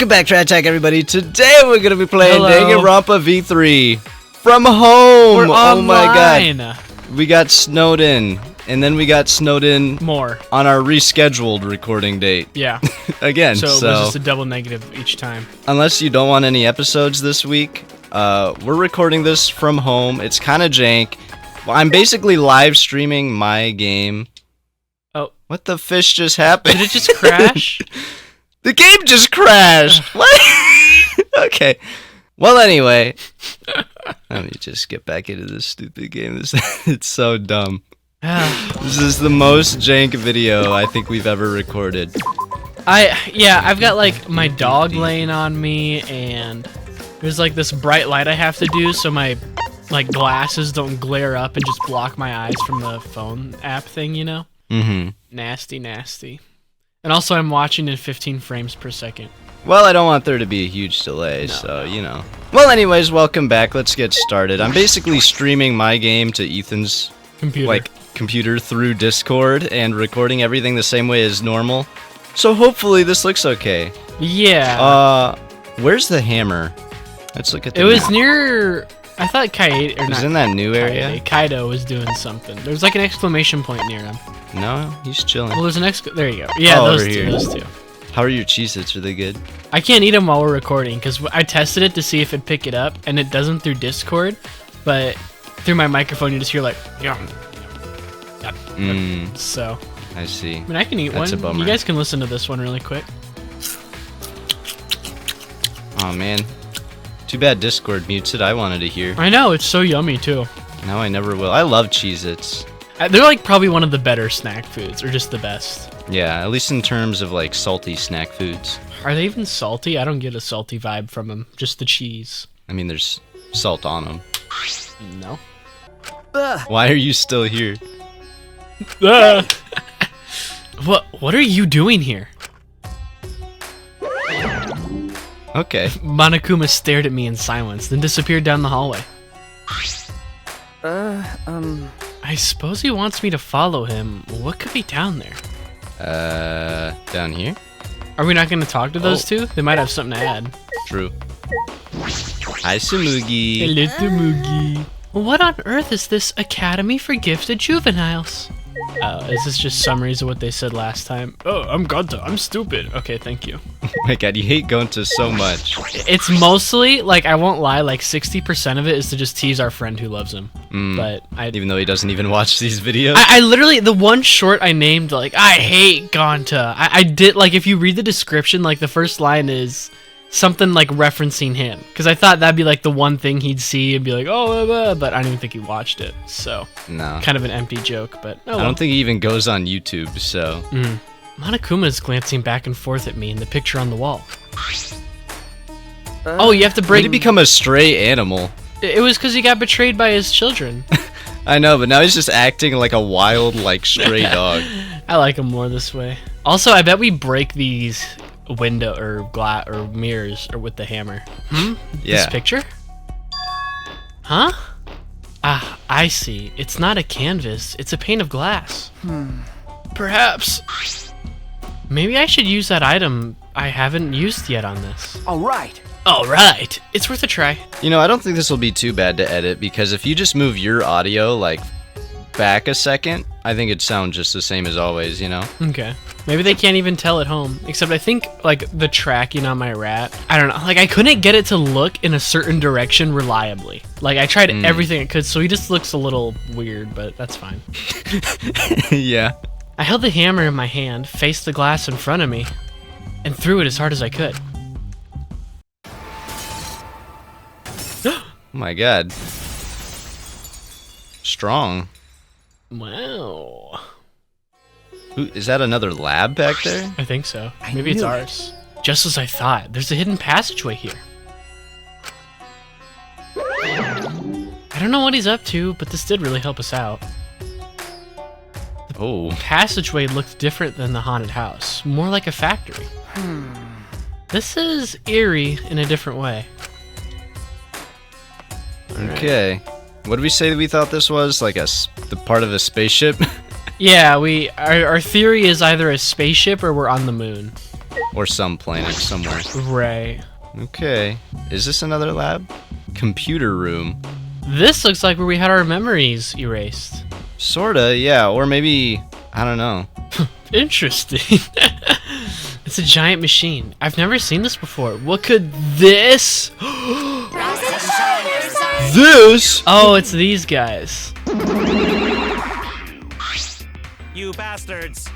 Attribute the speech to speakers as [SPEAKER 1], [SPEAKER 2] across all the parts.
[SPEAKER 1] Welcome back to Attack, everybody. Today we're going to be playing
[SPEAKER 2] Hello.
[SPEAKER 1] Danganronpa V3 from home.
[SPEAKER 2] We're
[SPEAKER 1] oh my
[SPEAKER 2] online.
[SPEAKER 1] god. We got snowed in, and then we got snowed in
[SPEAKER 2] More.
[SPEAKER 1] on our rescheduled recording date.
[SPEAKER 2] Yeah.
[SPEAKER 1] Again,
[SPEAKER 2] So
[SPEAKER 1] so
[SPEAKER 2] it was just a double negative each time.
[SPEAKER 1] unless you don't want any episodes this week, we're recording this from home. It's kind of jank. Well, I'm basically live streaming my game.
[SPEAKER 2] Oh.
[SPEAKER 1] What the fish just happened?
[SPEAKER 2] Did it just crash?
[SPEAKER 1] The game just crashed. What? Okay. Well, anyway, let me just get back into this stupid game. It's so dumb. This is the most jank video I think we've ever recorded.
[SPEAKER 2] I've got like my dog laying on me, and there's like this bright light I have to do so my like glasses don't glare up and just block my eyes from the phone app thing, you know?
[SPEAKER 1] Mm-hmm.
[SPEAKER 2] Nasty. And also I'm watching in 15 frames per second.
[SPEAKER 1] Well, I don't want there to be a huge delay, so, you know. Well, anyways, welcome back. Let's get started. I'm basically streaming my game to Ethan's computer through Discord and recording everything the same way as normal. So hopefully this looks okay.
[SPEAKER 2] Yeah.
[SPEAKER 1] Where's the hammer? Let's look at the
[SPEAKER 2] It was
[SPEAKER 1] map.
[SPEAKER 2] near... I thought Kaito...
[SPEAKER 1] It was in that new area?
[SPEAKER 2] Kaito was doing something. There's like an exclamation point near him.
[SPEAKER 1] No, he's chilling.
[SPEAKER 2] Well, there's an there you go. Yeah,
[SPEAKER 1] Oh,
[SPEAKER 2] those
[SPEAKER 1] over
[SPEAKER 2] two.
[SPEAKER 1] here.
[SPEAKER 2] Those two.
[SPEAKER 1] How are your Cheez-Its? Are they good?
[SPEAKER 2] I can't eat them while we're recording because I tested it to see if it'd pick it up, and it doesn't through Discord, but through my microphone you just hear like, yum. So,
[SPEAKER 1] I see.
[SPEAKER 2] I mean, I can eat
[SPEAKER 1] That's
[SPEAKER 2] one.
[SPEAKER 1] a bummer.
[SPEAKER 2] You guys can listen to this one really quick.
[SPEAKER 1] Oh man, too bad Discord mutes it. I wanted to hear.
[SPEAKER 2] I know, it's so yummy too.
[SPEAKER 1] Now I never will. I love Cheez-Its.
[SPEAKER 2] They're like probably one of the better snack foods, or just the best.
[SPEAKER 1] Yeah, at least in terms of like salty snack foods.
[SPEAKER 2] Are they even salty? I don't get a salty vibe from them. Just the cheese.
[SPEAKER 1] I mean, there's salt on them.
[SPEAKER 2] No.
[SPEAKER 1] Why are you still here?
[SPEAKER 2] What are you doing here?
[SPEAKER 1] Okay.
[SPEAKER 2] Monokuma stared at me in silence, then disappeared down the hallway. I suppose he wants me to follow him. What could be down there?
[SPEAKER 1] Down here?
[SPEAKER 2] Are we not going to talk to those two? They might have something to add.
[SPEAKER 1] True. Hi, Samugi.
[SPEAKER 2] Hello, Mugi. What on earth is this Academy for Gifted Juveniles? Is this just summaries of what they said last time? Oh, I'm Gonta. I'm stupid. Okay, thank you.
[SPEAKER 1] Oh my god, you hate Gonta so much.
[SPEAKER 2] It's mostly, like, I won't lie, like 60% of it is to just tease our friend who loves him. But
[SPEAKER 1] Even though he doesn't even watch these videos.
[SPEAKER 2] I literally, the one short I named, like, I hate Gonta. I did, like, if you read the description, like, the first line is something, like, referencing him. Because I thought that'd be, like, the one thing he'd see and be like, oh, but I don't even think he watched it. So,
[SPEAKER 1] No.
[SPEAKER 2] kind of an empty joke, but oh well.
[SPEAKER 1] I don't think he even goes on YouTube, so.
[SPEAKER 2] Monokuma is glancing back and forth at me in the picture on the wall. Oh, you have to
[SPEAKER 1] Way
[SPEAKER 2] break...
[SPEAKER 1] to become a stray animal.
[SPEAKER 2] It was because he got betrayed by his children.
[SPEAKER 1] I know, but now he's just acting like a wild, like, stray dog.
[SPEAKER 2] I like him more this way. Also, I bet we break these window or glass or mirrors or with the hammer.
[SPEAKER 1] Yeah.
[SPEAKER 2] This picture? Huh? Ah, I see. It's not a canvas. It's a pane of glass. Perhaps. Maybe I should use that item I haven't used yet on this.
[SPEAKER 3] All right.
[SPEAKER 2] Alright. It's worth a try.
[SPEAKER 1] You know, I don't think this will be too bad to edit, because if you just move your audio, like, back a second, I think it'd sound just the same as always, you know?
[SPEAKER 2] Okay. Maybe they can't even tell at home. Except I think, like, the tracking on my rat, I don't know. Like, I couldn't get it to look in a certain direction reliably. Like, I tried everything I could, so he just looks a little weird, but that's fine.
[SPEAKER 1] Yeah.
[SPEAKER 2] I held the hammer in my hand, faced the glass in front of me, and threw it as hard as I could.
[SPEAKER 1] Oh my god. Strong.
[SPEAKER 2] Wow.
[SPEAKER 1] Ooh, is that another lab back there?
[SPEAKER 2] I think so.
[SPEAKER 3] I
[SPEAKER 2] Maybe it's
[SPEAKER 3] knew
[SPEAKER 2] ours. Just as I thought, there's a hidden passageway here. I don't know what he's up to, but this did really help us out.
[SPEAKER 1] Oh.
[SPEAKER 2] Passageway looked different than the haunted house, more like a factory. This is eerie in a different way.
[SPEAKER 1] Okay. What did we say that we thought this was? Like the part of a spaceship?
[SPEAKER 2] Yeah, our theory is either a spaceship or we're on the moon.
[SPEAKER 1] Or some planet somewhere.
[SPEAKER 2] Right.
[SPEAKER 1] Okay. Is this another lab? Computer room.
[SPEAKER 2] This looks like where we had our memories erased.
[SPEAKER 1] Sorta, yeah. Or maybe, I don't know.
[SPEAKER 2] Interesting. It's a giant machine. I've never seen this before. What could this?
[SPEAKER 1] This?
[SPEAKER 2] Oh, it's these guys.
[SPEAKER 3] You bastards.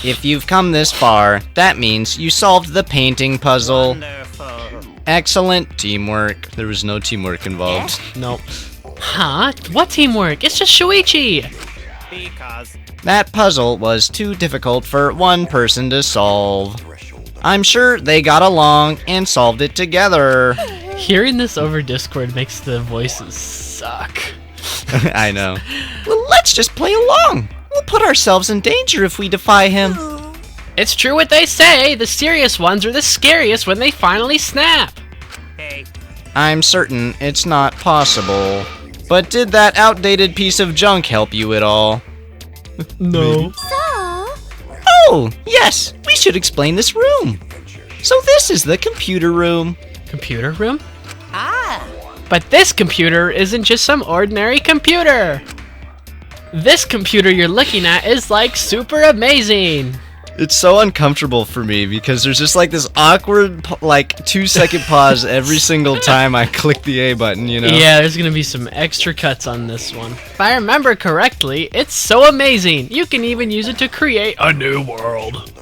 [SPEAKER 1] If you've come this far, that means you solved the painting puzzle.
[SPEAKER 3] Wonderful.
[SPEAKER 1] Excellent teamwork. There was no teamwork involved.
[SPEAKER 2] Nope. Huh? What teamwork? It's just Shuichi.
[SPEAKER 3] Because
[SPEAKER 1] That puzzle was too difficult for one person to solve. I'm sure they got along and solved it together.
[SPEAKER 2] Hearing this over Discord makes the voices suck.
[SPEAKER 1] I know. Well, let's just play along. We'll put ourselves in danger if we defy him.
[SPEAKER 2] It's true what they say. The serious ones are the scariest when they finally snap.
[SPEAKER 3] hey,
[SPEAKER 1] I'm certain it's not possible. But did that outdated piece of junk help you at all?
[SPEAKER 2] No.
[SPEAKER 1] Oh, yes, we should explain this room. So this is the computer room.
[SPEAKER 2] Computer room? But this computer isn't just some ordinary computer. This computer you're looking at is like super amazing.
[SPEAKER 1] It's so uncomfortable for me because there's just like this awkward, like 2-second pause every single time I click the A button, you know?
[SPEAKER 2] Yeah, there's gonna be some extra cuts on this one. If I remember correctly, it's so amazing. You can even use it to create a new world.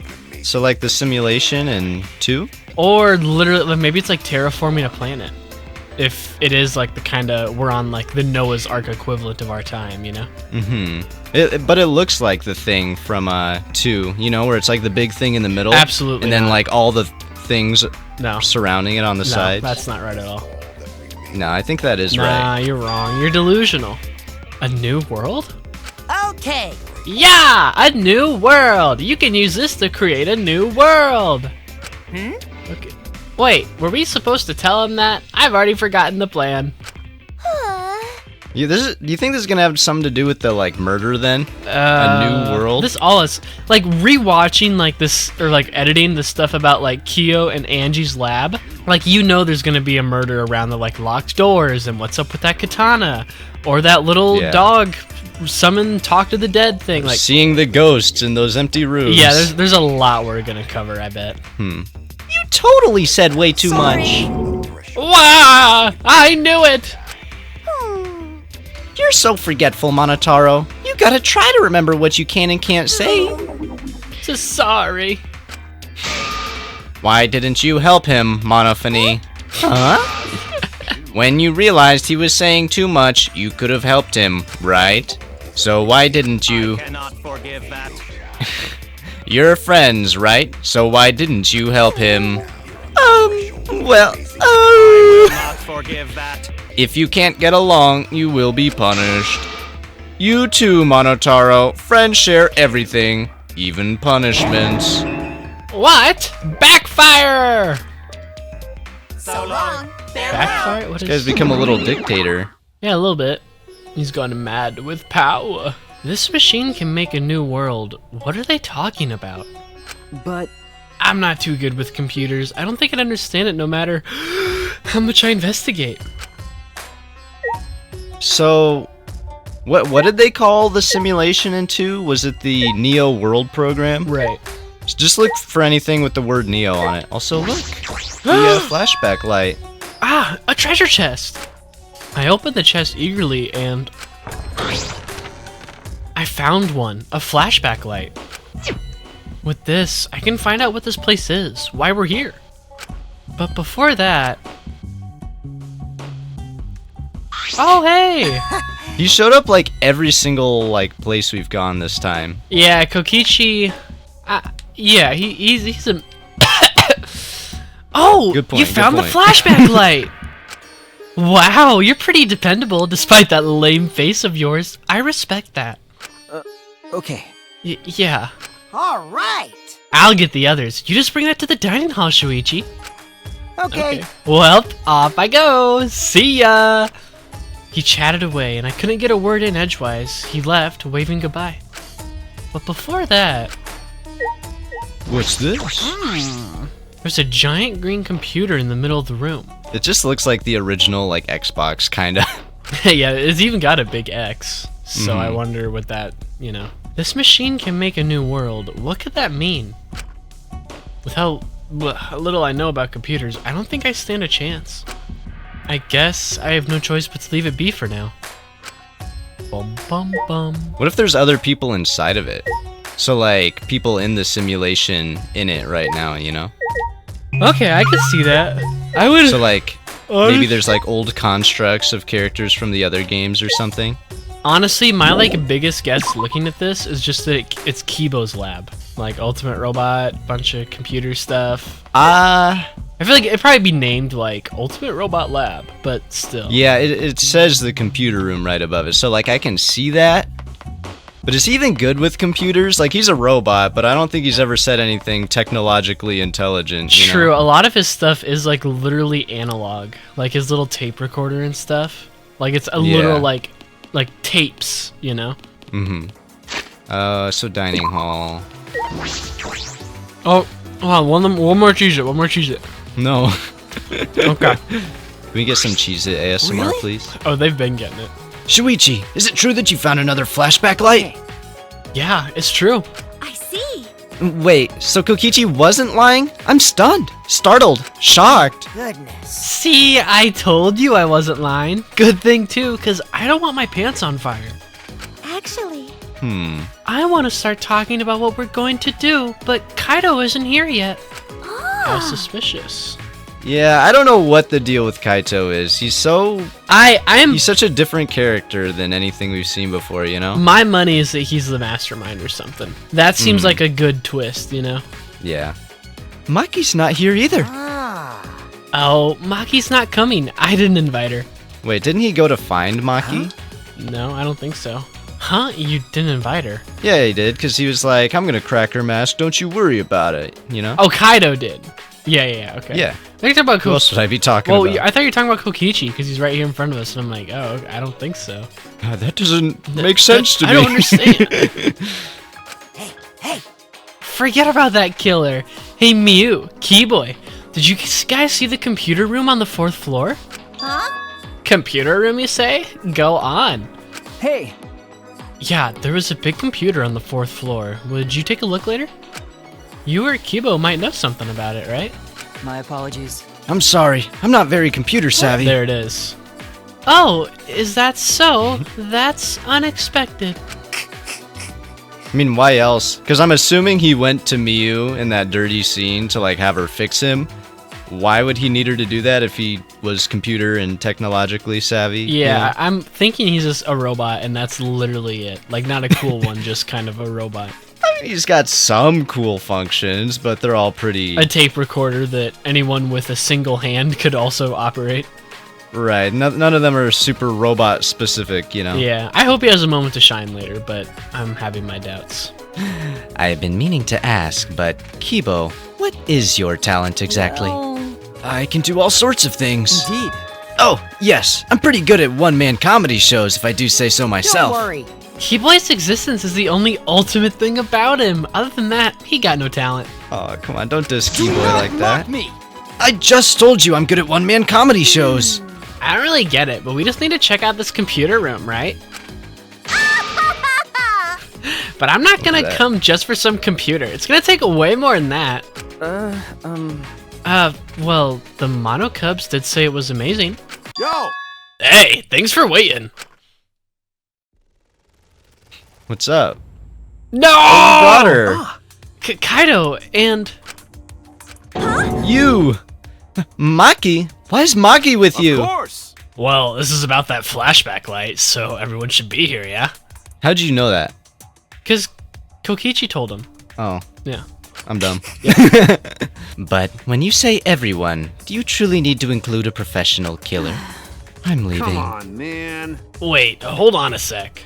[SPEAKER 1] So like the simulation in 2?
[SPEAKER 2] Or literally, maybe it's like terraforming a planet. If it is like the kind of, we're on like the Noah's Ark equivalent of our time, you know?
[SPEAKER 1] Mm-hmm. But it looks like the thing from 2, you know, where it's like the big thing in the middle.
[SPEAKER 2] Absolutely
[SPEAKER 1] And then
[SPEAKER 2] not.
[SPEAKER 1] like all the things
[SPEAKER 2] No.
[SPEAKER 1] surrounding it on the
[SPEAKER 2] No,
[SPEAKER 1] sides.
[SPEAKER 2] that's not right at all.
[SPEAKER 1] No, I think that is
[SPEAKER 2] Nah,
[SPEAKER 1] right.
[SPEAKER 2] you're wrong. You're delusional. A new world?
[SPEAKER 4] Okay.
[SPEAKER 2] Yeah, a new world. You can use this to create a new world. Okay. Wait, were we supposed to tell him that? I've already forgotten the plan.
[SPEAKER 1] Yeah, do you think this is gonna have something to do with the like murder then? A new world?
[SPEAKER 2] This all is like rewatching like this or like editing the stuff about like Kyo and Angie's lab. Like you know there's gonna be a murder around the like locked doors and what's up with that katana or that little
[SPEAKER 1] Yeah.
[SPEAKER 2] dog summon talk to the dead thing. Like
[SPEAKER 1] Seeing the ghosts in those empty rooms.
[SPEAKER 2] yeah, there's a lot we're gonna cover. I bet.
[SPEAKER 1] You totally said way too much.
[SPEAKER 2] Wow! I knew it.
[SPEAKER 1] You're so forgetful, Monotaro. You gotta try to remember what you can and can't say.
[SPEAKER 2] Just sorry.
[SPEAKER 1] Why didn't you help him, Monophony? Huh? When you realized he was saying too much, you could have helped him, right? So why didn't you?
[SPEAKER 3] cannot forgive that.
[SPEAKER 1] You're friends, right? So why didn't you help him?
[SPEAKER 3] Not forgive that.
[SPEAKER 1] If you can't get along, you will be punished. You too, Monotaro. Friends share everything, even punishments.
[SPEAKER 2] What? Backfire!
[SPEAKER 3] So long.
[SPEAKER 2] Backfire? What
[SPEAKER 1] This guy's
[SPEAKER 2] is?
[SPEAKER 1] become a little dictator.
[SPEAKER 2] Yeah, a little bit. He's gone mad with power. This machine can make a new world. What are they talking about?
[SPEAKER 4] But
[SPEAKER 2] I'm not too good with computers. I don't think I'd understand it no matter how much I investigate.
[SPEAKER 1] So, what did they call the simulation in 2? Was it the Neo World program?
[SPEAKER 2] Right.
[SPEAKER 1] Just look for anything with the word Neo on it. Also, look, the flashback light.
[SPEAKER 2] Ah, a treasure chest! I opened the chest eagerly and I found one, a flashback light. With this, I can find out what this place is, why we're here. But before that... Oh, hey!
[SPEAKER 1] He showed up like every single like place we've gone this time.
[SPEAKER 2] Yeah, Kokichi... yeah, he's a... Oh!
[SPEAKER 1] Good point,
[SPEAKER 2] You
[SPEAKER 1] good
[SPEAKER 2] found the
[SPEAKER 1] point.
[SPEAKER 2] flashback light! Wow, you're pretty dependable despite that lame face of yours. I respect that.
[SPEAKER 4] okay.
[SPEAKER 2] Yeah.
[SPEAKER 4] All right.
[SPEAKER 2] I'll get the others. You just bring that to the dining hall, Shuichi.
[SPEAKER 4] Okay.
[SPEAKER 2] Well, off I go. See ya. He chatted away, and I couldn't get a word in edgewise. He left, waving goodbye. But before that...
[SPEAKER 1] What's this?
[SPEAKER 2] There's a giant green computer in the middle of the room.
[SPEAKER 1] It just looks like the original, like, Xbox, kinda.
[SPEAKER 2] Yeah, it's even got a big X. So I wonder what that, This machine can make a new world. What could that mean? With how little I know about computers, I don't think I stand a chance. I guess I have no choice but to leave it be for now. Bum bum bum.
[SPEAKER 1] What if there's other people inside of it? So, like, people in the simulation in it right now, you know?
[SPEAKER 2] Okay, I can see that. I would.
[SPEAKER 1] So, like, maybe there's, like, old constructs of characters from the other games or something?
[SPEAKER 2] Honestly, my, biggest guess looking at this is just that it's Kibo's lab. Like, Ultimate Robot, bunch of computer stuff. I feel like it'd probably be named, Ultimate Robot Lab, but still.
[SPEAKER 1] Yeah, it says the computer room right above it, so, like, I can see that. But is he even good with computers? Like, he's a robot, but I don't think he's ever said anything technologically intelligent, you know?
[SPEAKER 2] True, a lot of his stuff is, literally analog. Like, his little tape recorder and stuff. Like, it's a literal, like tapes, you know?
[SPEAKER 1] Mm-hmm. So dining hall.
[SPEAKER 2] Oh, hold on, one more Cheez-It.
[SPEAKER 1] No.
[SPEAKER 2] Okay.
[SPEAKER 1] Can we get some Cheez-It ASMR,
[SPEAKER 4] Really?
[SPEAKER 1] please?
[SPEAKER 2] Oh, they've been getting it.
[SPEAKER 1] Shuichi, is it true that you found another flashback light?
[SPEAKER 2] Yeah, it's true.
[SPEAKER 3] I see.
[SPEAKER 1] Wait, so Kokichi wasn't lying? I'm stunned, startled, shocked.
[SPEAKER 4] Goodness.
[SPEAKER 2] See, I told you I wasn't lying. Good thing, too, because I don't want my pants on fire.
[SPEAKER 3] Actually,
[SPEAKER 2] I want to start talking about what we're going to do, but Kaito isn't here yet. How suspicious.
[SPEAKER 1] Yeah, I don't know what the deal with Kaito is. He's such a different character than anything we've seen before, you know?
[SPEAKER 2] My money is that he's the mastermind or something. That seems like a good twist, you know?
[SPEAKER 1] Yeah. Maki's not here either.
[SPEAKER 2] Oh, Maki's not coming. I didn't invite her.
[SPEAKER 1] Wait, didn't he go to find Maki?
[SPEAKER 2] No, I don't think so. Huh? You didn't invite her?
[SPEAKER 1] Yeah, he did, because he was like, I'm gonna crack her mask, don't you worry about it, you know?
[SPEAKER 2] Oh, Kaito did. Yeah, okay.
[SPEAKER 1] Yeah.
[SPEAKER 2] I think you're talking about
[SPEAKER 1] Who else would I be talking
[SPEAKER 2] Well,
[SPEAKER 1] about?
[SPEAKER 2] I thought you were talking about Kokichi, because he's right here in front of us, and I'm like, oh, I don't think so.
[SPEAKER 1] God, that doesn't make sense to me.
[SPEAKER 2] I don't understand.
[SPEAKER 4] Hey.
[SPEAKER 2] Forget about that killer. Hey, Mew, Keyboy, did you guys see the computer room on the 4th floor?
[SPEAKER 3] huh?
[SPEAKER 2] Computer room, you say? Go on.
[SPEAKER 4] Hey.
[SPEAKER 2] Yeah, there was a big computer on the 4th floor. Would you take a look later? You or Kibo might know something about it, right?
[SPEAKER 4] My apologies.
[SPEAKER 1] I'm sorry, I'm not very computer savvy.
[SPEAKER 2] There it is. Oh, is that so? That's unexpected.
[SPEAKER 1] I mean, why else? Because I'm assuming he went to Miyu in that dirty scene to, like, have her fix him. Why would he need her to do that if he was computer and technologically savvy?
[SPEAKER 2] Yeah, I'm thinking he's just a robot, and that's literally it. Like, not a cool one, just kind of a robot.
[SPEAKER 1] I mean, he's got some cool functions, but they're all pretty...
[SPEAKER 2] A tape recorder that anyone with a single hand could also operate.
[SPEAKER 1] Right, none of them are super robot specific, you know?
[SPEAKER 2] Yeah, I hope he has a moment to shine later, but I'm having my doubts.
[SPEAKER 1] I've been meaning to ask, but Kibo, what is your talent exactly?
[SPEAKER 4] Well,
[SPEAKER 1] I can do all sorts of things.
[SPEAKER 4] indeed.
[SPEAKER 1] Oh, yes, I'm pretty good at one-man comedy shows, if I do say so myself.
[SPEAKER 4] Don't worry.
[SPEAKER 2] Keyboy's existence is the only ultimate thing about him. Other than that, he got no talent.
[SPEAKER 1] Oh, come on, don't diss
[SPEAKER 4] Do
[SPEAKER 1] Keyboy
[SPEAKER 4] not
[SPEAKER 1] like that.
[SPEAKER 4] mock me.
[SPEAKER 1] I just told you I'm good at one-man comedy shows.
[SPEAKER 2] I don't really get it, but we just need to check out this computer room, right? But I'm not gonna come just for some computer. It's gonna take way more than that. Well, the Monokubs did say it was amazing.
[SPEAKER 3] Yo!
[SPEAKER 2] Hey, thanks for waiting.
[SPEAKER 1] What's up?
[SPEAKER 2] No!
[SPEAKER 1] Brought her.
[SPEAKER 2] Kaito, and...
[SPEAKER 1] You! Maki? Why is Maki with you?
[SPEAKER 3] Of course!
[SPEAKER 2] Well, this is about that flashback light, so everyone should be here, yeah?
[SPEAKER 1] How'd you know that?
[SPEAKER 2] Because Kokichi told him.
[SPEAKER 1] Oh,
[SPEAKER 2] Yeah.
[SPEAKER 1] I'm dumb. But when you say everyone, do you truly need to include a professional killer? I'm leaving.
[SPEAKER 3] Come on, man.
[SPEAKER 2] Wait, hold on a sec.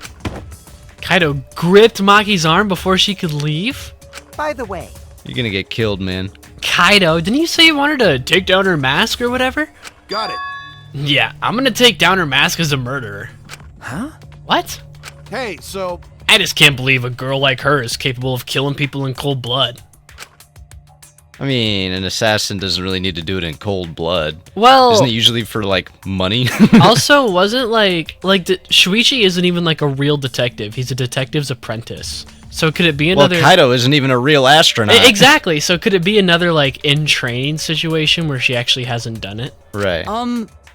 [SPEAKER 2] Kaito gripped Maki's arm before she could leave?
[SPEAKER 4] By the way,
[SPEAKER 1] You're gonna get killed, man.
[SPEAKER 2] Kaito, didn't you say you wanted to take down her mask or whatever?
[SPEAKER 3] Got it.
[SPEAKER 2] Yeah, I'm gonna take down her mask as a murderer.
[SPEAKER 4] huh?
[SPEAKER 2] What?
[SPEAKER 3] Hey, so
[SPEAKER 2] I just can't believe a girl like her is capable of killing people in cold blood.
[SPEAKER 1] I mean, an assassin doesn't really need to do it in cold blood.
[SPEAKER 2] Well,
[SPEAKER 1] isn't it usually for like money?
[SPEAKER 2] also, wasn't Shuichi isn't even like a real detective. He's a detective's apprentice. So could it be another?
[SPEAKER 1] Well, Kaito isn't even a real astronaut.
[SPEAKER 2] Exactly. So could it be another like in training situation where she actually hasn't done it?
[SPEAKER 1] Right.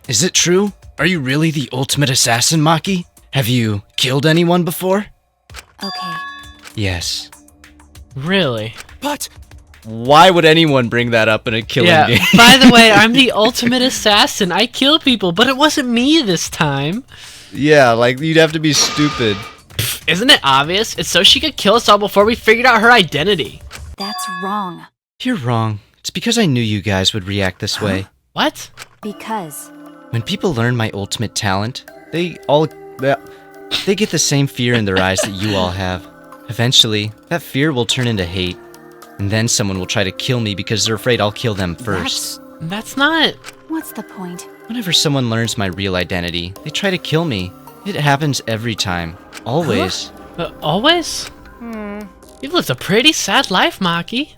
[SPEAKER 1] Is it true? Are you really the ultimate assassin, Maki? Have you killed anyone before?
[SPEAKER 3] Okay.
[SPEAKER 1] Yes.
[SPEAKER 2] Really?
[SPEAKER 1] But why would anyone bring that up in a killing game?
[SPEAKER 2] By the way, I'm the ultimate assassin. I kill people, but it wasn't me this time.
[SPEAKER 1] Yeah, like you'd have to be stupid.
[SPEAKER 2] Isn't it obvious? It's so she could kill us all before we figured out her identity.
[SPEAKER 3] That's wrong.
[SPEAKER 1] You're wrong. It's because I knew you guys would react this way.
[SPEAKER 2] What?
[SPEAKER 3] Because.
[SPEAKER 1] When people learn my ultimate talent, they get the same fear in their eyes that you all have. Eventually, that fear will turn into hate. And then someone will try to kill me because they're afraid I'll kill them first.
[SPEAKER 2] That's not...
[SPEAKER 3] What's the point?
[SPEAKER 1] Whenever someone learns my real identity, they try to kill me. It happens every time. Always.
[SPEAKER 2] Always? You've lived a pretty sad life, Maki.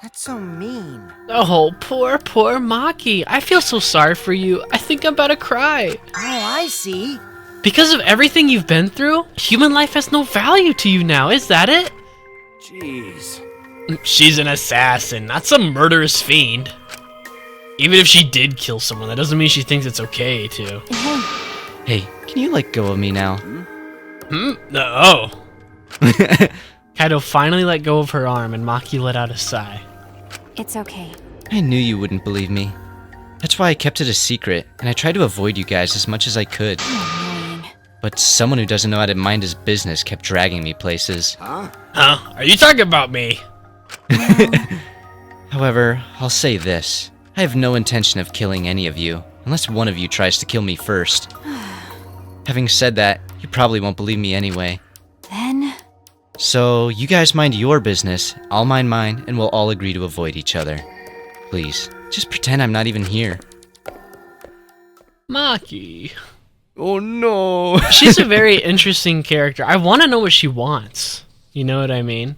[SPEAKER 4] That's so mean.
[SPEAKER 2] Oh, poor Maki. I feel so sorry for you. I think I'm about to cry.
[SPEAKER 4] Oh, I see.
[SPEAKER 2] Because of everything you've been through, human life has no value to you now, is that it?
[SPEAKER 3] Jeez.
[SPEAKER 2] She's an assassin, not some murderous fiend. Even if she did kill someone, that doesn't mean she thinks it's okay to.
[SPEAKER 1] Hey, can you let go of me now?
[SPEAKER 2] Oh. Kaito finally let go of her arm and Maki let out a sigh.
[SPEAKER 3] It's okay.
[SPEAKER 1] I knew you wouldn't believe me. That's why I kept it a secret, and I tried to avoid you guys as much as I could.
[SPEAKER 3] Annoying.
[SPEAKER 1] But someone who doesn't know how to mind his business kept dragging me places.
[SPEAKER 2] Huh? Are you talking about me?
[SPEAKER 1] However, I'll say this. I have no intention of killing any of you, unless one of you tries to kill me first. Having said that, you probably won't believe me anyway.
[SPEAKER 3] Then...
[SPEAKER 1] So, you guys mind your business, I'll mind mine, and we'll all agree to avoid each other. Please, just pretend I'm not even here.
[SPEAKER 2] Maki.
[SPEAKER 1] Oh no!
[SPEAKER 2] She's a very interesting character. I want to know what she wants. You know what I mean?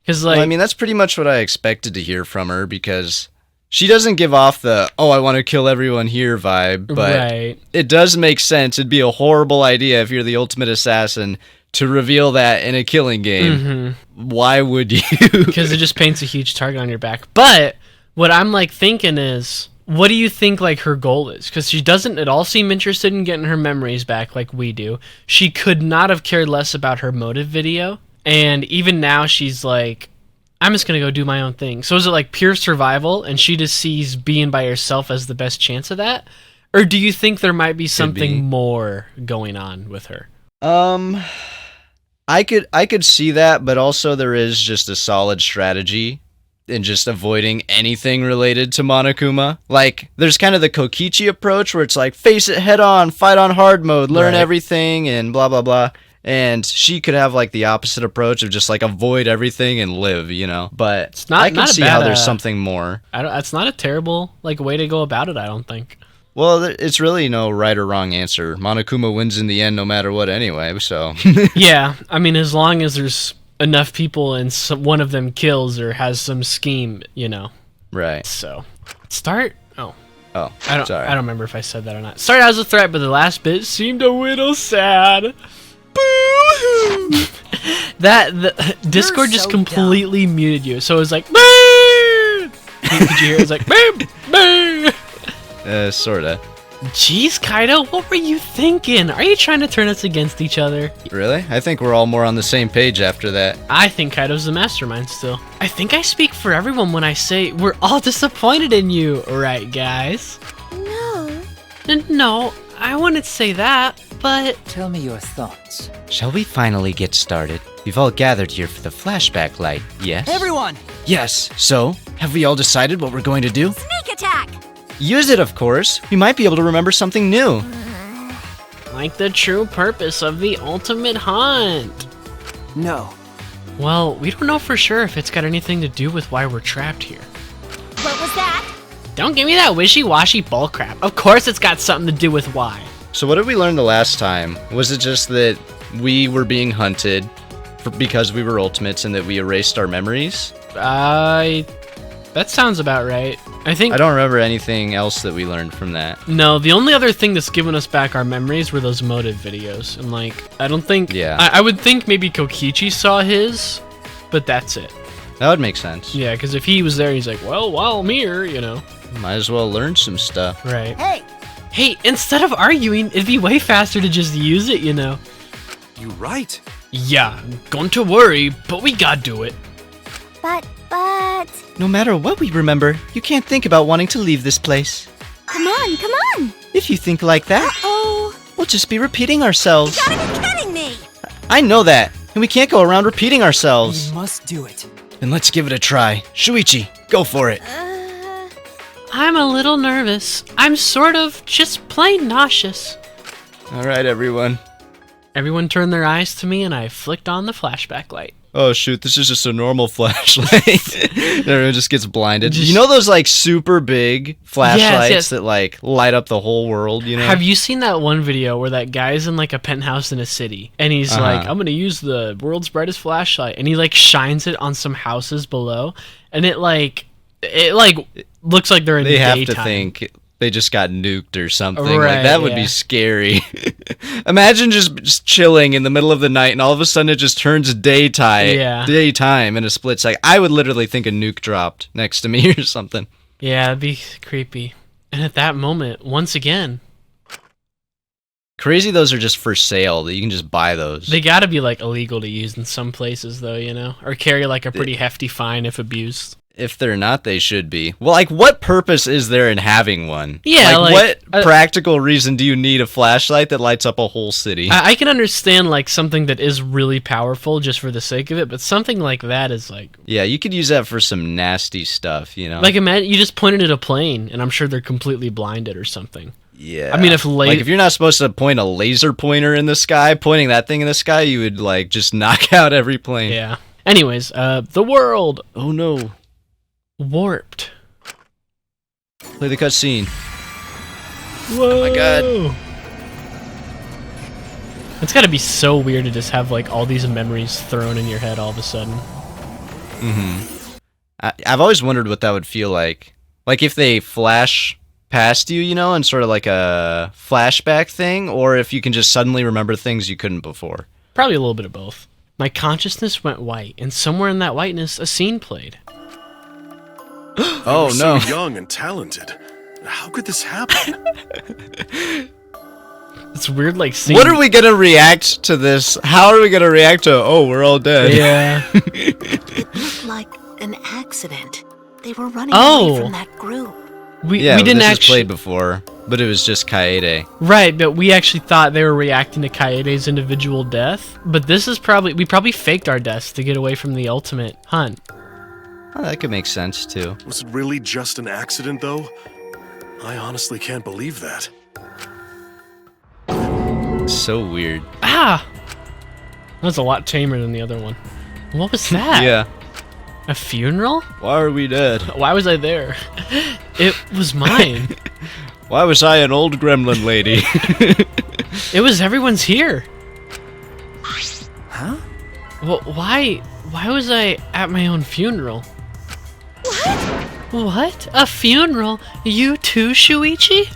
[SPEAKER 2] Because like,
[SPEAKER 1] well, I mean, that's pretty much what I expected to hear from her, because she doesn't give off the, oh, I want to kill everyone here vibe, but
[SPEAKER 2] right.
[SPEAKER 1] It does make sense. It'd be a horrible idea if you're the ultimate assassin to reveal that in a killing game. Why would you?
[SPEAKER 2] Because it just paints a huge target on your back. But what I'm like thinking is, what do you think like her goal is? Because she doesn't at all seem interested in getting her memories back like we do. She could not have cared less about her motive video. And even now she's like, I'm just going to go do my own thing. So is it like pure survival and she just sees being by herself as the best chance of that? Or do you think there might be something more going on with her?
[SPEAKER 1] I could see that, but also there is just a solid strategy in just avoiding anything related to Monokuma. Like, there's kind of the Kokichi approach where it's like, face it head on, fight on hard mode, learn everything, and blah, blah, blah. And she could have, like, the opposite approach of just, like, avoid everything and live, you know? But
[SPEAKER 2] it's not,
[SPEAKER 1] I can see how there's something more.
[SPEAKER 2] It's not a terrible, like, way to go about it, I don't think.
[SPEAKER 1] Well, it's really no right or wrong answer. Monokuma wins in the end no matter what anyway, so...
[SPEAKER 2] Yeah, I mean, as long as there's enough people and one of them kills or has some scheme, you know.
[SPEAKER 1] Right.
[SPEAKER 2] So, start...
[SPEAKER 1] Oh,
[SPEAKER 2] I don't
[SPEAKER 1] sorry.
[SPEAKER 2] I don't remember if I said that or not. Started out as a threat, but the last bit seemed a little sad. Boo-hoo! The Discord just completely muted you, so it was like, boo! Did you hear it? It was like, boo! Boo!
[SPEAKER 1] Sorta.
[SPEAKER 2] Jeez, Kaito, what were you thinking? Are you trying to turn us against each other?
[SPEAKER 1] Really? I think we're all more on the same page after that.
[SPEAKER 2] I think Kaito's the mastermind still. I think I speak for everyone when I say we're all disappointed in you, right, guys?
[SPEAKER 3] No.
[SPEAKER 2] No, I wouldn't say that, but...
[SPEAKER 4] Tell me your thoughts.
[SPEAKER 1] Shall we finally get started? We've all gathered here for the flashback light, yes?
[SPEAKER 4] Everyone!
[SPEAKER 1] Yes, so, have we all decided what we're going to do?
[SPEAKER 3] Sneak attack!
[SPEAKER 1] Use it, of course. We might be able to remember something new.
[SPEAKER 2] Like the true purpose of the ultimate hunt.
[SPEAKER 4] No.
[SPEAKER 2] Well, we don't know for sure if it's got anything to do with why we're trapped here.
[SPEAKER 3] What was that?
[SPEAKER 2] Don't give me that wishy-washy bullcrap. Of course it's got something to do with why.
[SPEAKER 1] So what did we learn the last time? Was it just that we were being hunted because we were ultimates and that we erased our memories?
[SPEAKER 2] I That sounds about right. I
[SPEAKER 1] don't remember anything else that we learned from that.
[SPEAKER 2] No, the only other thing that's given us back our memories were those motive videos. And like, I don't think...
[SPEAKER 1] Yeah.
[SPEAKER 2] I would think maybe Kokichi saw his, but that's it.
[SPEAKER 1] That would make sense.
[SPEAKER 2] Yeah, because if he was there, he's like, well, while I'm here, you know.
[SPEAKER 1] Might as well learn some stuff.
[SPEAKER 2] Right.
[SPEAKER 4] Hey!
[SPEAKER 2] Hey, instead of arguing, it'd be way faster to just use it, you know.
[SPEAKER 5] You right.
[SPEAKER 2] Yeah, going to worry, but we gotta do it.
[SPEAKER 3] But...
[SPEAKER 1] No matter what we remember, you can't think about wanting to leave this place.
[SPEAKER 3] Come on!
[SPEAKER 1] If you think like that,
[SPEAKER 3] Oh,
[SPEAKER 1] we'll just be repeating ourselves.
[SPEAKER 3] you gotta be kidding me!
[SPEAKER 1] I know that, and we can't go around repeating ourselves.
[SPEAKER 4] We must do it.
[SPEAKER 1] Then let's give it a try. Shuichi, go for it.
[SPEAKER 2] I'm a little nervous. I'm sort of just plain nauseous.
[SPEAKER 1] All right, everyone.
[SPEAKER 2] Everyone turned their eyes to me and I flicked on the flashback light.
[SPEAKER 1] Oh shoot, this is just a normal flashlight. Everyone just gets blinded.
[SPEAKER 2] Just-
[SPEAKER 1] You know those like super big flashlights
[SPEAKER 2] yes.
[SPEAKER 1] that like light up the whole world, you know?
[SPEAKER 2] Have you seen that one video where that guy's in like a penthouse in a city and he's like, I'm gonna use the world's brightest flashlight, and he like shines it on some houses below, and it looks like they're in
[SPEAKER 1] They have
[SPEAKER 2] daytime.
[SPEAKER 1] to think they just got nuked or something.
[SPEAKER 2] Right,
[SPEAKER 1] like that would be
[SPEAKER 2] yeah.
[SPEAKER 1] scary. Imagine just chilling in the middle of the night and all of a sudden it just turns daytime.
[SPEAKER 2] Yeah.
[SPEAKER 1] Daytime in a split second. I would literally think a nuke dropped next to me or something.
[SPEAKER 2] Yeah, it'd be creepy. And at that moment, once again,
[SPEAKER 1] Crazy those are just for sale, that you can just buy those.
[SPEAKER 2] they gotta be like illegal to use in some places though, you know? Or carry like a pretty hefty fine if abused.
[SPEAKER 1] If they're not, they should be. Well, like, what purpose is there in having one?
[SPEAKER 2] Yeah,
[SPEAKER 1] what practical reason do you need a flashlight that lights up a whole city?
[SPEAKER 2] I can understand like something that is really powerful just for the sake of it, but something like that is like...
[SPEAKER 1] Yeah, you could use that for some nasty stuff, you know?
[SPEAKER 2] Like, imagine you just pointed at a plane, and I'm sure they're completely blinded or something.
[SPEAKER 1] Yeah.
[SPEAKER 2] I mean, if
[SPEAKER 1] like if you're not supposed to point a laser pointer in the sky, pointing that thing in the sky, you would like just knock out every plane.
[SPEAKER 2] Yeah. Anyways, the world
[SPEAKER 1] Oh no.
[SPEAKER 2] warped.
[SPEAKER 1] Play the cutscene.
[SPEAKER 2] Whoa.
[SPEAKER 1] my God.
[SPEAKER 2] It's gotta be so weird to just have like all these memories thrown in your head all of a sudden.
[SPEAKER 1] I've always wondered what that would feel like. Like if they flash past you, you know, and sort of like a flashback thing, or if you can just suddenly remember things you couldn't before.
[SPEAKER 2] Probably a little bit of both. My consciousness went white, and somewhere in that whiteness, a scene played.
[SPEAKER 1] Oh
[SPEAKER 5] You
[SPEAKER 1] no.
[SPEAKER 5] were so young and talented. How could this happen?
[SPEAKER 2] It's weird, like seeing.
[SPEAKER 1] What are we gonna react to this? How are we gonna react to, oh, we're all dead?
[SPEAKER 2] Yeah.
[SPEAKER 3] Like an accident. They were running
[SPEAKER 2] Oh.
[SPEAKER 3] away from that group.
[SPEAKER 2] we
[SPEAKER 1] Yeah,
[SPEAKER 2] didn't
[SPEAKER 1] this
[SPEAKER 2] actually.
[SPEAKER 1] was played before, but it was just Kaede.
[SPEAKER 2] Right, but we actually thought they were reacting to Kaede's individual death. But this is we probably faked our deaths to get away from the ultimate hunt.
[SPEAKER 1] Oh, that could make sense too.
[SPEAKER 5] Was it really just an accident, though? I honestly can't believe that.
[SPEAKER 1] So weird.
[SPEAKER 2] Ah! That was a lot tamer than the other one. What was that?
[SPEAKER 1] Yeah.
[SPEAKER 2] A funeral?
[SPEAKER 1] Why are we dead?
[SPEAKER 2] Why was I there? It was mine.
[SPEAKER 1] Why was I an old gremlin lady?
[SPEAKER 2] It was everyone's here.
[SPEAKER 4] Huh?
[SPEAKER 2] Well, why was I at my own funeral? What? A funeral? You too, Shuichi?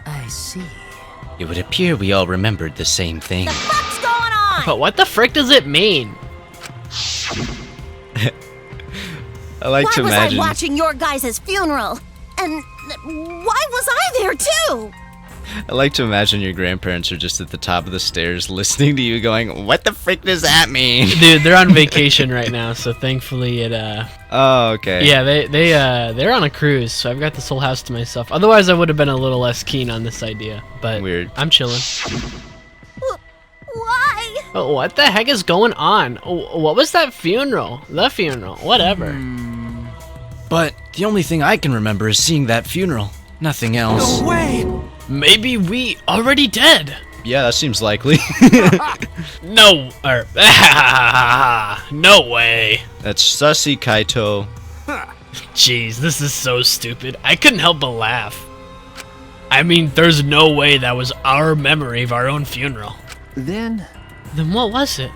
[SPEAKER 4] I see.
[SPEAKER 1] It would appear we all remembered the same thing.
[SPEAKER 3] What's going on?
[SPEAKER 2] But what the frick does it mean?
[SPEAKER 1] I like
[SPEAKER 3] Why
[SPEAKER 1] to
[SPEAKER 3] was
[SPEAKER 1] imagine.
[SPEAKER 3] I watching your guys' funeral? And why was I there too?
[SPEAKER 1] I like to imagine your grandparents are just at the top of the stairs listening to you going, what the frick does that mean?
[SPEAKER 2] Dude, they're on vacation right now, so thankfully it
[SPEAKER 1] Oh, okay.
[SPEAKER 2] yeah, they're on a cruise, so I've got this whole house to myself. Otherwise I would have been a little less keen on this idea, but
[SPEAKER 1] Weird.
[SPEAKER 2] I'm chilling.
[SPEAKER 3] Why?
[SPEAKER 2] Oh, what the heck is going on? Oh, what was that funeral? The funeral, whatever.
[SPEAKER 1] But the only thing I can remember is seeing that funeral. Nothing else.
[SPEAKER 4] No way!
[SPEAKER 2] Maybe we already dead.
[SPEAKER 1] Yeah, that seems likely.
[SPEAKER 2] No, no way.
[SPEAKER 1] That's sussy, Kaito.
[SPEAKER 2] Jeez, this is so stupid. I couldn't help but laugh. I mean, there's no way that was our memory of our own funeral.
[SPEAKER 4] Then
[SPEAKER 2] Then what was it?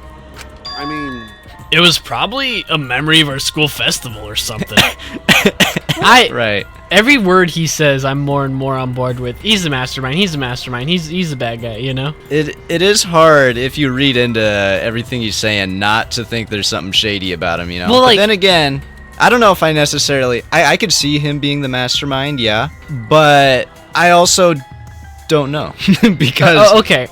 [SPEAKER 5] I mean,
[SPEAKER 2] It was probably a memory of our school festival or something.
[SPEAKER 1] Right.
[SPEAKER 2] Every word he says, I'm more and more on board with. He's the mastermind. He's the mastermind. He's the bad guy. You know.
[SPEAKER 1] It is hard if you read into everything he's saying not to think there's something shady about him. You know.
[SPEAKER 2] Well,
[SPEAKER 1] but
[SPEAKER 2] like,
[SPEAKER 1] then again, I don't know if I necessarily. I could see him being the mastermind. Yeah. But I also don't know because.
[SPEAKER 2] Okay.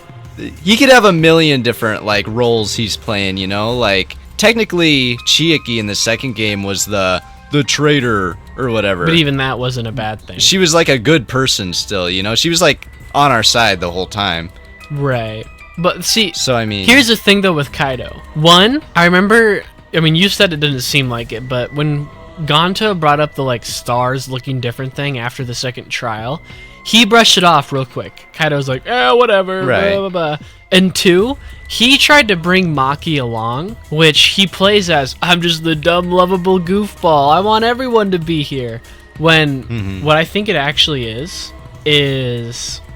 [SPEAKER 1] He could have a million different like roles he's playing. You know, like technically Chiaki in the second game was the traitor or whatever.
[SPEAKER 2] But even that wasn't a bad thing.
[SPEAKER 1] She was like a good person still, you know? She was like on our side the whole time.
[SPEAKER 2] Right. But see,
[SPEAKER 1] so I mean,
[SPEAKER 2] here's the thing though with Kaito. One, I remember, I mean, you said it didn't seem like it, but when Gonta brought up the like stars looking different thing after the second trial, he brushed it off real quick. Kaito's like, whatever,
[SPEAKER 1] right.
[SPEAKER 2] blah, blah, blah. And two, he tried to bring Maki along, which he plays as, I'm just the dumb, lovable goofball. I want everyone to be here. When what I think it actually is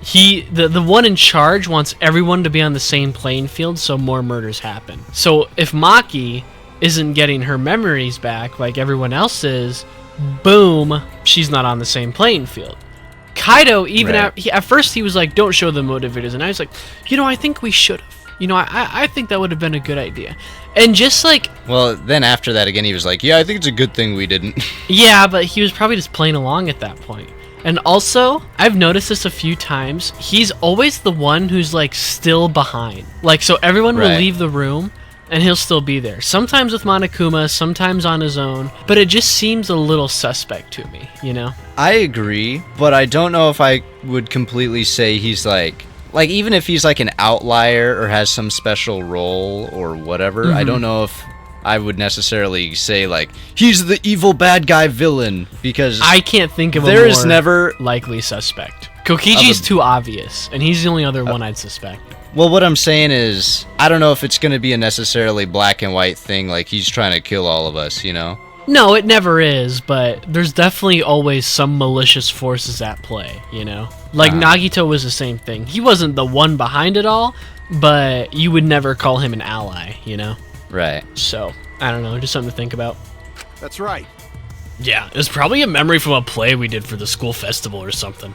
[SPEAKER 2] he, the one in charge wants everyone to be on the same playing field so more murders happen. So if Maki isn't getting her memories back like everyone else is, boom, she's not on the same playing field. Kaito, even at first he was like, don't show the motivators, and I was like, I think we should have. I think that would have been a good idea. And just like...
[SPEAKER 1] Well, then after that again, he was like, yeah, I think it's a good thing we didn't.
[SPEAKER 2] Yeah, but he was probably just playing along at that point. And also, I've noticed this a few times, he's always the one who's like still behind. Like, so everyone will leave the room, and he'll still be there. Sometimes with Monokuma, sometimes on his own, but it just seems a little suspect to me, you know?
[SPEAKER 1] I agree, but I don't know if I would completely say he's like even if he's like an outlier or has some special role or whatever, I don't know if I would necessarily say like he's the evil bad guy villain, because
[SPEAKER 2] I can't think of a more
[SPEAKER 1] never
[SPEAKER 2] likely suspect. Kokichi's too obvious, and he's the only other one I'd suspect.
[SPEAKER 1] Well, what I'm saying is, I don't know if it's going to be a necessarily black and white thing, like he's trying to kill all of us, you know?
[SPEAKER 2] No, it never is, but there's definitely always some malicious forces at play, you know? Like, Nagito was the same thing. He wasn't the one behind it all, but you would never call him an ally, you know?
[SPEAKER 1] Right.
[SPEAKER 2] So, I don't know, just something to think about.
[SPEAKER 5] That's right.
[SPEAKER 2] Yeah, it's probably a memory from a play we did for the school festival or something.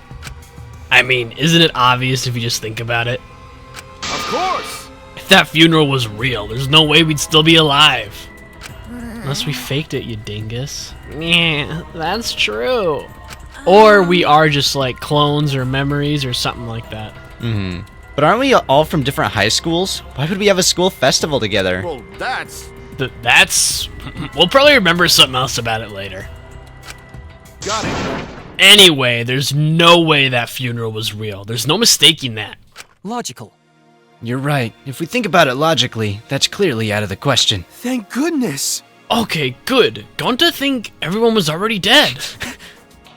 [SPEAKER 2] I mean, isn't it obvious if you just think about it?
[SPEAKER 5] Of course!
[SPEAKER 2] If that funeral was real, there's no way we'd still be alive. Unless we faked it, you dingus. Yeah, that's true. Or we are just like clones or memories or something like that.
[SPEAKER 1] But aren't we all from different high schools? Why would we have a school festival together?
[SPEAKER 5] Well, that's...
[SPEAKER 2] We'll probably remember something else about it later.
[SPEAKER 5] Got it.
[SPEAKER 2] Anyway, there's no way that funeral was real. There's no mistaking that.
[SPEAKER 4] Logical.
[SPEAKER 1] You're right. If we think about it logically, that's clearly out of the question.
[SPEAKER 4] Thank goodness.
[SPEAKER 2] Okay, good. Gonta think everyone was already dead.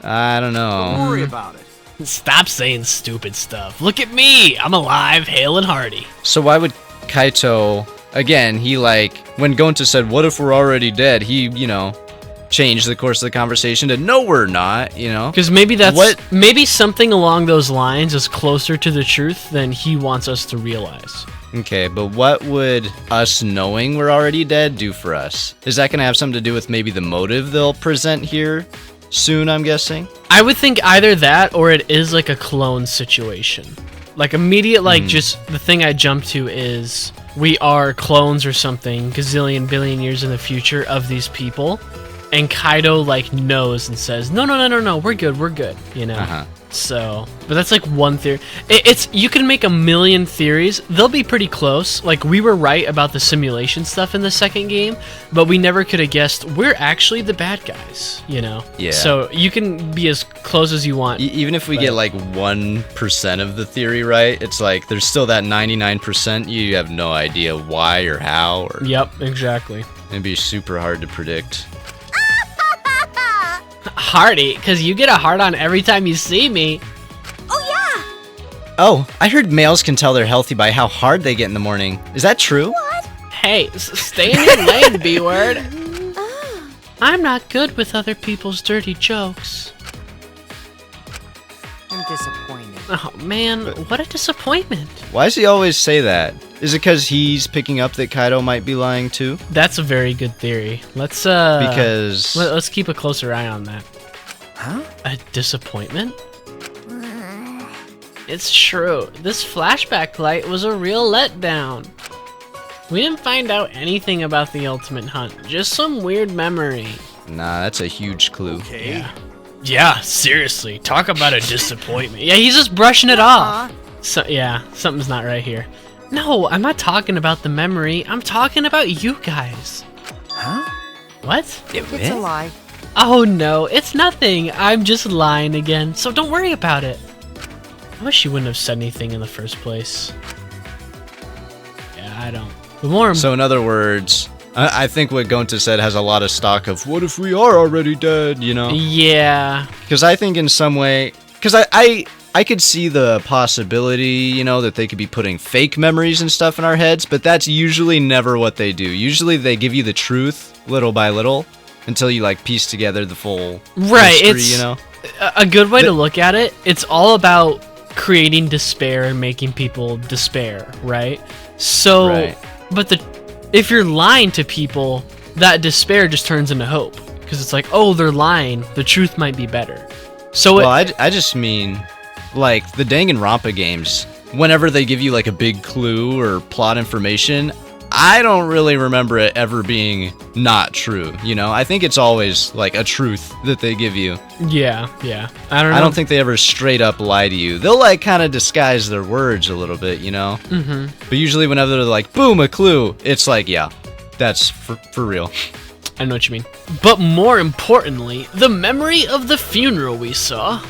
[SPEAKER 1] I don't know.
[SPEAKER 5] Don't worry about it.
[SPEAKER 2] Stop saying stupid stuff. Look at me. I'm alive, hale and hearty.
[SPEAKER 1] So why would Kaito, again, he like, when Gonta said, what if we're already dead, he, changed the course of the conversation to, no, we're not,
[SPEAKER 2] Because maybe maybe something along those lines is closer to the truth than he wants us to realize.
[SPEAKER 1] Okay, but what would us knowing we're already dead do for us? Is that going to have something to do with maybe the motive they'll present here soon, I'm guessing?
[SPEAKER 2] I would think either that or it is like a clone situation. Like immediate, just the thing I jump to is we are clones or something gazillion billion years in the future of these people. And Kaito knows and says, no, we're good, So, but that's like one theory. You can make a million theories. They'll be pretty close. Like, we were right about the simulation stuff in the second game, but we never could have guessed we're actually the bad guys,
[SPEAKER 1] Yeah.
[SPEAKER 2] So you can be as close as you want.
[SPEAKER 1] Even if we get 1% of the theory right, it's like there's still that 99% you have no idea why or how.
[SPEAKER 2] Yep, exactly.
[SPEAKER 1] It'd be super hard to predict.
[SPEAKER 2] Hardy, because you get a heart on every time you see me.
[SPEAKER 3] Oh, yeah!
[SPEAKER 1] Oh, I heard males can tell they're healthy by how hard they get in the morning. Is that true?
[SPEAKER 3] What?
[SPEAKER 2] Hey, stay in your lane, B-word. I'm not good with other people's dirty jokes.
[SPEAKER 4] I'm disappointed.
[SPEAKER 2] Oh, man, what a disappointment.
[SPEAKER 1] Why does he always say that? Is it because he's picking up that Kaito might be lying too?
[SPEAKER 2] That's a very good theory. Let's keep a closer eye on that. A disappointment? It's true. This flashback light was a real letdown. We didn't find out anything about the ultimate hunt, just some weird memory.
[SPEAKER 1] Nah, that's a huge clue.
[SPEAKER 4] Okay.
[SPEAKER 2] Yeah, seriously, talk about a disappointment. Yeah, he's just brushing it off. So, yeah, something's not right here. No, I'm not talking about the memory. I'm talking about you guys.
[SPEAKER 4] Huh?
[SPEAKER 2] What?
[SPEAKER 4] It's a lie.
[SPEAKER 2] Oh no, it's nothing. I'm just lying again, so don't worry about it. I wish you wouldn't have said anything in the first place. Yeah, I don't. The more
[SPEAKER 1] So in other words, I think what Gonta said has a lot of stock of, what if we are already dead, you know?
[SPEAKER 2] Yeah.
[SPEAKER 1] Because I think in some way, because I could see the possibility, you know, that they could be putting fake memories and stuff in our heads, but that's usually never what they do. Usually they give you the truth little by little until you like piece together the full history,
[SPEAKER 2] it's,
[SPEAKER 1] you know?
[SPEAKER 2] A good way to look at it, it's all about creating despair and making people despair, right? So,
[SPEAKER 1] Right.
[SPEAKER 2] but if you're lying to people, that despair just turns into hope. Because it's like, oh, they're lying. The truth might be better. So
[SPEAKER 1] Well, I just mean, like, the Danganronpa games, whenever they give you, like, a big clue or plot information, I don't really remember it ever being not true, you know? I think it's always, like, a truth that they give you.
[SPEAKER 2] yeah. I don't know.
[SPEAKER 1] I don't think they ever straight up lie to you. They'll, like, kind of disguise their words a little bit, you know?
[SPEAKER 2] Mm-hmm.
[SPEAKER 1] But usually whenever they're like, boom, a clue, it's like, yeah, that's for real.
[SPEAKER 2] I know what you mean. But more importantly, the memory of the funeral we saw.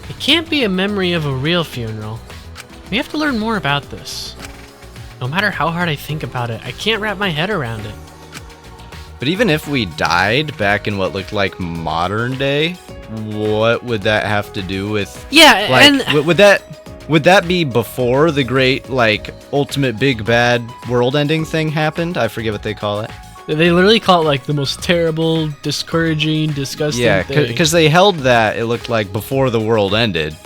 [SPEAKER 2] It can't be a memory of a real funeral. We have to learn more about this. No matter how hard I think about it, I can't wrap my head around it.
[SPEAKER 1] But even if we died back in what looked like modern day, what would that have to do with...
[SPEAKER 2] Yeah,
[SPEAKER 1] Like,
[SPEAKER 2] and
[SPEAKER 1] would that be before the great, like, ultimate big bad world-ending thing happened? I forget what they call it.
[SPEAKER 2] they literally call it like the most terrible, discouraging, disgusting
[SPEAKER 1] Yeah,
[SPEAKER 2] thing.
[SPEAKER 1] because they held that, it looked like, before the world ended.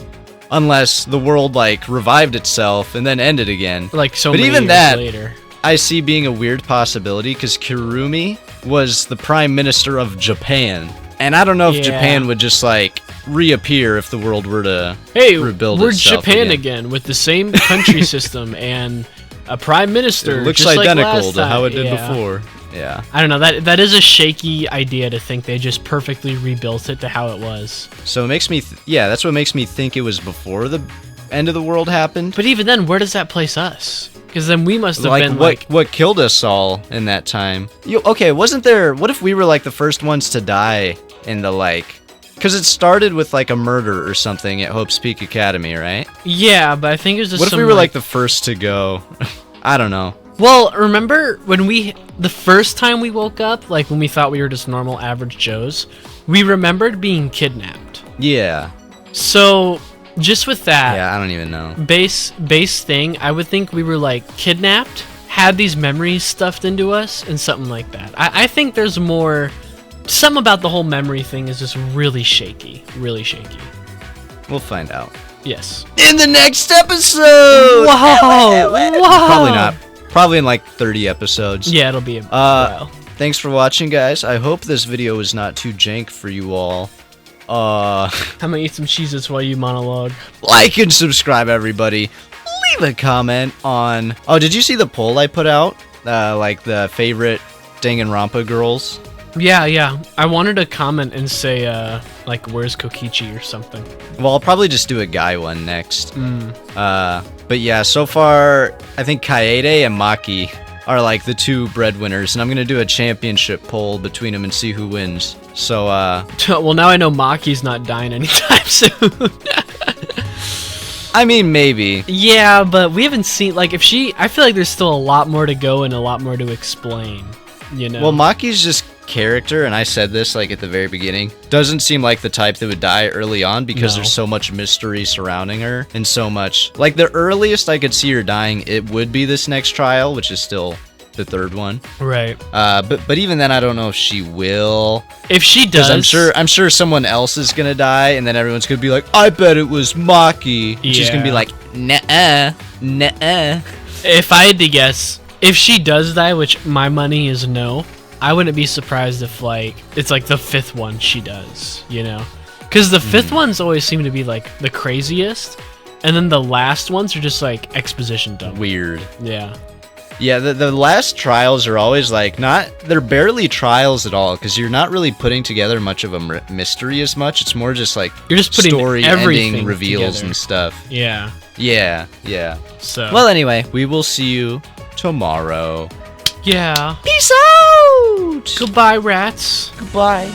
[SPEAKER 1] Unless the world, like, revived itself and then ended again.
[SPEAKER 2] Like so
[SPEAKER 1] But
[SPEAKER 2] many
[SPEAKER 1] even
[SPEAKER 2] years
[SPEAKER 1] that-
[SPEAKER 2] later.
[SPEAKER 1] I see being a weird possibility, because Kirumi was the Prime Minister of Japan. And I don't know if
[SPEAKER 2] Yeah.
[SPEAKER 1] Japan would just, like, reappear if the world were to
[SPEAKER 2] Hey,
[SPEAKER 1] rebuild
[SPEAKER 2] we're
[SPEAKER 1] itself
[SPEAKER 2] Japan again with the same country system and a prime minister.
[SPEAKER 1] It looks
[SPEAKER 2] just like
[SPEAKER 1] identical
[SPEAKER 2] last
[SPEAKER 1] to how it
[SPEAKER 2] time.
[SPEAKER 1] did
[SPEAKER 2] Yeah.
[SPEAKER 1] before. Yeah.
[SPEAKER 2] I don't know. That is a shaky idea to think they just perfectly rebuilt it to how it was.
[SPEAKER 1] So it makes me, yeah, that's what makes me think it was before the end of the world happened.
[SPEAKER 2] But even then, where does that place us? Because then we must have
[SPEAKER 1] Like
[SPEAKER 2] been
[SPEAKER 1] what killed us all in that time? Okay, wasn't there? What if we were like the first ones to die in the like? Because it started with like a murder or something at Hope's Peak Academy, right?
[SPEAKER 2] Yeah, but I think it was just.
[SPEAKER 1] What if
[SPEAKER 2] some,
[SPEAKER 1] we were like the first to go? I don't know.
[SPEAKER 2] Well, remember when the first time we woke up, like when we thought we were just normal average Joes, we remembered being kidnapped.
[SPEAKER 1] Yeah.
[SPEAKER 2] So just with that.
[SPEAKER 1] Yeah, I don't even know.
[SPEAKER 2] Base thing, I would think we were like kidnapped, had these memories stuffed into us, and something like that. I think there's more. Something about the whole memory thing is just really shaky. Really shaky.
[SPEAKER 1] We'll find out.
[SPEAKER 2] Yes.
[SPEAKER 1] In the next episode!
[SPEAKER 2] Whoa! Whoa!
[SPEAKER 1] Probably not. Probably in like 30 episodes.
[SPEAKER 2] Yeah, it'll be a while.
[SPEAKER 1] Thanks for watching, guys. I hope this video was not too jank for you all.
[SPEAKER 2] I'm gonna eat some Cheez-Its while you monologue.
[SPEAKER 1] Like and subscribe, everybody. Leave a comment on... Oh, did you see the poll I put out? Like the favorite Danganronpa girls?
[SPEAKER 2] Yeah. I wanted to comment and say, like, where's Kokichi or something.
[SPEAKER 1] Well, I'll probably just do a guy one next. But yeah, so far, I think Kaede and Maki are like the two breadwinners, and I'm gonna do a championship poll between them and see who wins. So,
[SPEAKER 2] Well, now I know Maki's not dying anytime soon.
[SPEAKER 1] I mean, maybe.
[SPEAKER 2] Yeah, but we haven't seen, like, I feel like there's still a lot more to go and a lot more to explain, you know?
[SPEAKER 1] Well, Maki's just character, and I said this like at the very beginning, doesn't seem like the type that would die early on because
[SPEAKER 2] No.
[SPEAKER 1] there's so much mystery surrounding her and so much. Like the earliest I could see her dying, it would be this next trial, which is still the third one.
[SPEAKER 2] Right.
[SPEAKER 1] But even then, I don't know if she will.
[SPEAKER 2] If she does,
[SPEAKER 1] Because I'm sure someone else is gonna die, and then everyone's gonna be like, I bet it was Maki. And she's gonna be
[SPEAKER 2] Yeah.
[SPEAKER 1] like, nuh-uh.
[SPEAKER 2] if I had to guess, if she does die, which my money is no, I wouldn't be surprised if, like, it's like the fifth one she does, you know? Because the fifth ones always seem to be like the craziest, and then the last ones are just like exposition dump.
[SPEAKER 1] Weird.
[SPEAKER 2] Yeah.
[SPEAKER 1] Yeah, the last trials are always like they're barely trials at all because you're not really putting together much of a mystery as much. It's more just like
[SPEAKER 2] you're just putting
[SPEAKER 1] story
[SPEAKER 2] everything
[SPEAKER 1] ending reveals
[SPEAKER 2] together.
[SPEAKER 1] and stuff.
[SPEAKER 2] Yeah.
[SPEAKER 1] Yeah.
[SPEAKER 2] So.
[SPEAKER 1] Well, anyway, we will see you tomorrow.
[SPEAKER 2] Yeah.
[SPEAKER 1] Peace out.
[SPEAKER 2] Goodbye, rats.
[SPEAKER 1] Goodbye.